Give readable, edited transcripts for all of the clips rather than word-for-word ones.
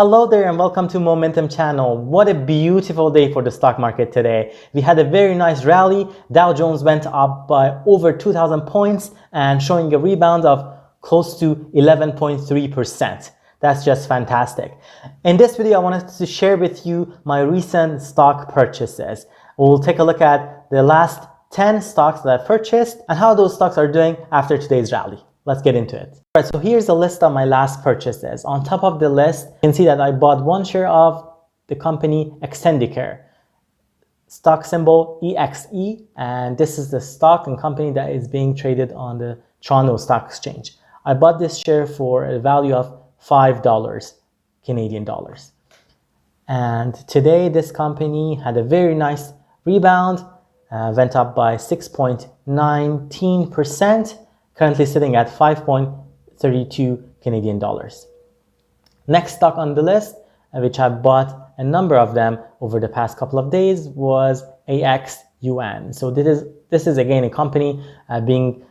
Hello there and welcome to Moementum channel. What a beautiful day for the stock market today. We had a very nice rally. Dow Jones went up by over 2,000 points and showing a rebound of close to 11.3%. That's just fantastic. In this video, I wanted to share with you my recent stock purchases. We'll take a look at the last 10 stocks that I've purchased and how those stocks are doing after today's rally. Let's get into it. All right, so here's a list of my last purchases. On top of the list, you can see that I bought one share of the company Extendicare, stock symbol EXE, and this is the stock and company that is being traded on the Toronto Stock Exchange. I bought this share for a value of $5 Canadian dollars. And today this company had a very nice rebound, went up by 6.19%. Currently sitting at 5.32 Canadian dollars. Next stock on the list, which I bought a number of them over the past couple of days, was AXUN. So this is again a company being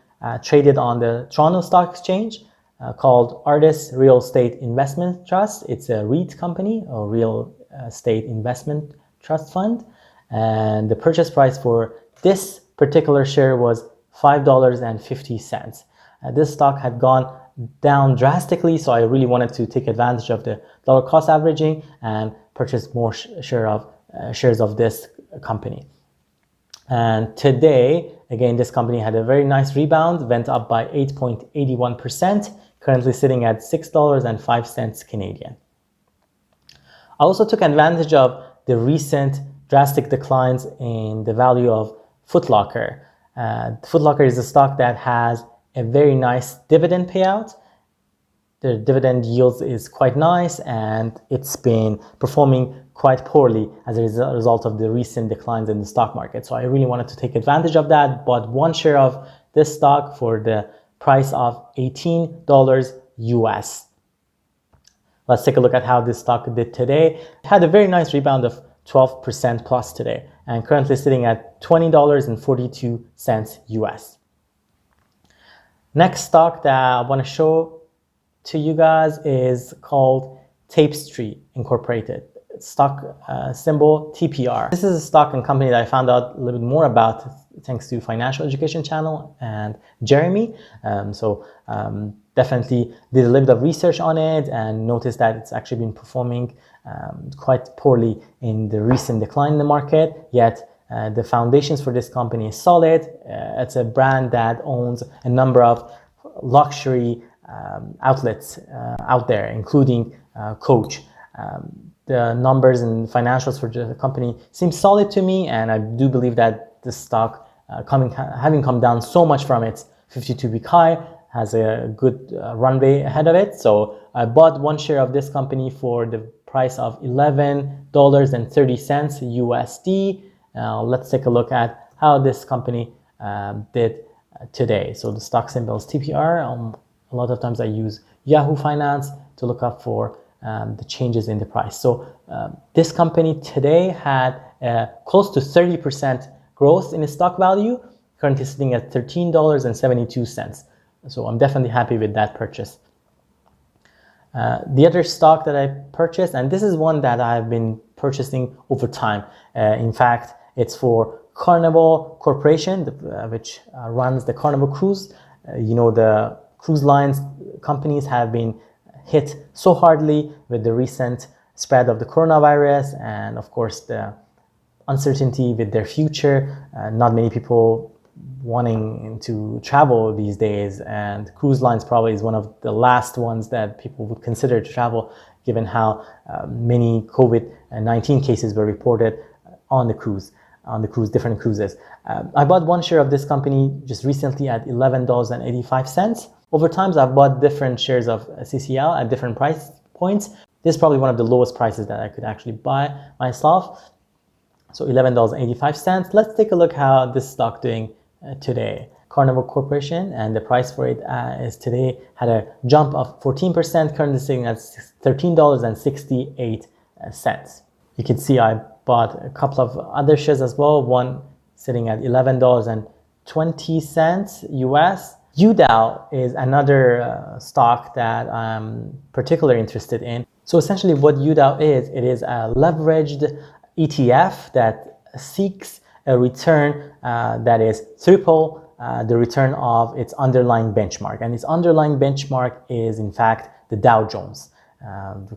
traded on the Toronto Stock Exchange called Artis Real Estate Investment Trust. It's a REIT company, or Real Estate Investment Trust Fund. And the purchase price for this particular share was $5.50. This stock had gone down drastically, so I really wanted to take advantage of the dollar cost averaging and purchase more shares of this company. And today, again, this company had a very nice rebound, went up by 8.81%, currently sitting at $6.05 Canadian. I also took advantage of the recent drastic declines in the value of Foot Locker. Foot Locker is a stock that has a very nice dividend payout. The dividend yield is quite nice and it's been performing quite poorly as a result of the recent declines in the stock market. So I really wanted to take advantage of that. Bought one share of this stock for the price of $18 US. Let's take a look at how this stock did today. It had a very nice rebound of 12% plus today and currently sitting at $20.42 US. Next stock that I want to show to you guys is called Tapestry Incorporated. Stock symbol TPR. This is a stock and company that I found out a little bit more about thanks to Financial Education Channel and Jeremy. Definitely did a little bit of research on it and noticed that it's actually been performing quite poorly in the recent decline in the market, yet the foundations for this company is solid. It's a brand that owns a number of luxury outlets out there, including Coach. The numbers and financials for the company seem solid to me, and I do believe that the stock, having come down so much from its 52-week high, has a good runway ahead of it. So I bought one share of this company for the price of $11.30 USD. Let's take a look at how this company did today. So the stock symbol is TPR. A lot of times I use Yahoo Finance to look up for the changes in the price. So this company today had close to 30% growth in its stock value, currently sitting at $13.72. So I'm definitely happy with that purchase. The other stock that I purchased, and this is one that I've been purchasing over time. In fact, it's for Carnival Corporation, which runs the Carnival Cruise. The cruise lines companies have been hit so hardly with the recent spread of the coronavirus and, of course, the uncertainty with their future. Not many people wanting to travel these days, and cruise lines probably is one of the last ones that people would consider to travel, given how many COVID-19 cases were reported on the cruise, different cruises. I bought one share of this company just recently at $11.85. Over time, I've bought different shares of CCL at different price points. This is probably one of the lowest prices that I could actually buy myself. So $11.85. Let's take a look how this stock doing today. Carnival Corporation, and the price for it is today had a jump of 14%, currently sitting at $13.68. You can see I bought a couple of other shares as well, one sitting at $11.20 US. UDOW is another stock that I'm particularly interested in. So essentially what UDAO is, it is a leveraged ETF that seeks a return that is triple the return of its underlying benchmark. And its underlying benchmark is in fact the Dow Jones,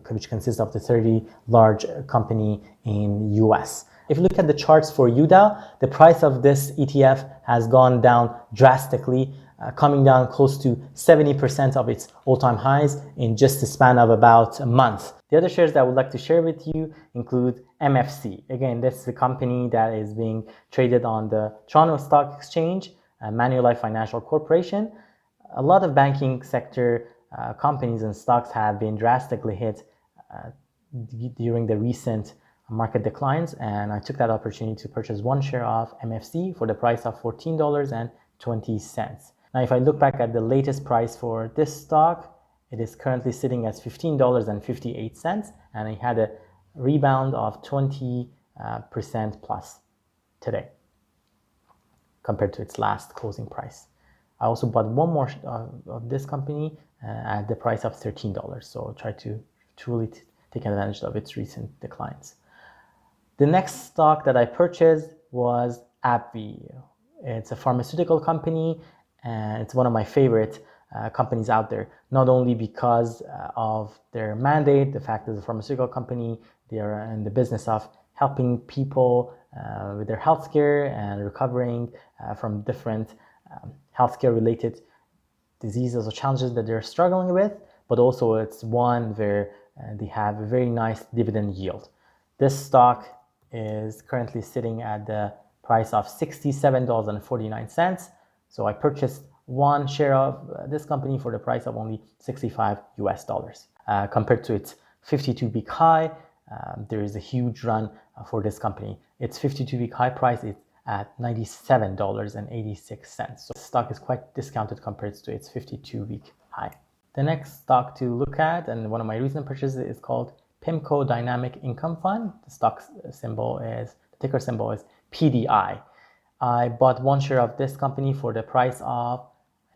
which consists of the 30 large company in US. If you look at the charts for UDAO, the price of this ETF has gone down drastically, coming down close to 70% of its all-time highs in just a span of about a month. The other shares that I would like to share with you include MFC. Again, this is a company that is being traded on the Toronto Stock Exchange, Manulife Financial Corporation. A lot of banking sector companies and stocks have been drastically hit during the recent market declines, and I took that opportunity to purchase one share of MFC for the price of $14.20. Now, if I look back at the latest price for this stock, it is currently sitting at $15.58, and it had a rebound of 20% plus today compared to its last closing price. I also bought one more of this company at the price of $13, so I'll try to truly take advantage of its recent declines. The next stock that I purchased was ABBV. It's a pharmaceutical company, and it's one of my favorite companies out there, not only because of their mandate, the fact that the pharmaceutical company, they are in the business of helping people with their healthcare and recovering from different healthcare related diseases or challenges that they're struggling with, but also it's one where they have a very nice dividend yield. This stock is currently sitting at the price of $67.49. So I purchased one share of this company for the price of only $65 US. Compared to its 52-week high, there is a huge run for this company. Its 52-week high price is at $97.86. So the stock is quite discounted compared to its 52-week high. The next stock to look at, and one of my recent purchases, is called PIMCO Dynamic Income Fund. The stock symbol is, the ticker symbol is PDI. I bought one share of this company for the price of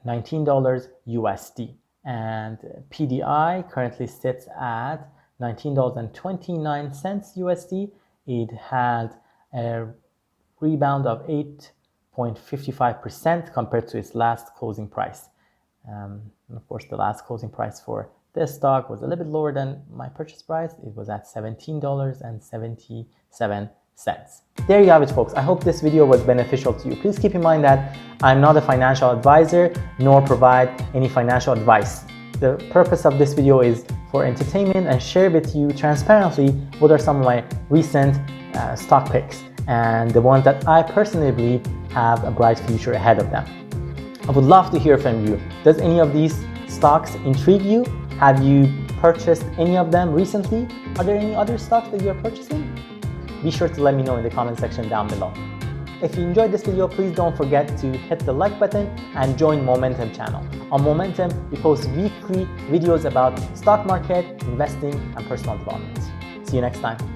$19 USD, and PDI currently sits at $19.29 USD. It had a rebound of 8.55% compared to its last closing price. And of course, the last closing price for this stock was a little bit lower than my purchase price. It was at $17.77. There you have it, folks. I hope this video was beneficial to you. Please keep in mind that I'm not a financial advisor nor provide any financial advice. The purpose of this video is for entertainment and share with you transparently what are some of my recent stock picks and the ones that I personally believe have a bright future ahead of them. I would love to hear from you. Does any of these stocks intrigue you? Have you purchased any of them recently? Are there any other stocks that you are purchasing? Be sure to let me know in the comment section down below. If you enjoyed this video, please don't forget to hit the like button and join Moementum channel. On Moementum, we post weekly videos about stock market, investing, and personal development. See you next time.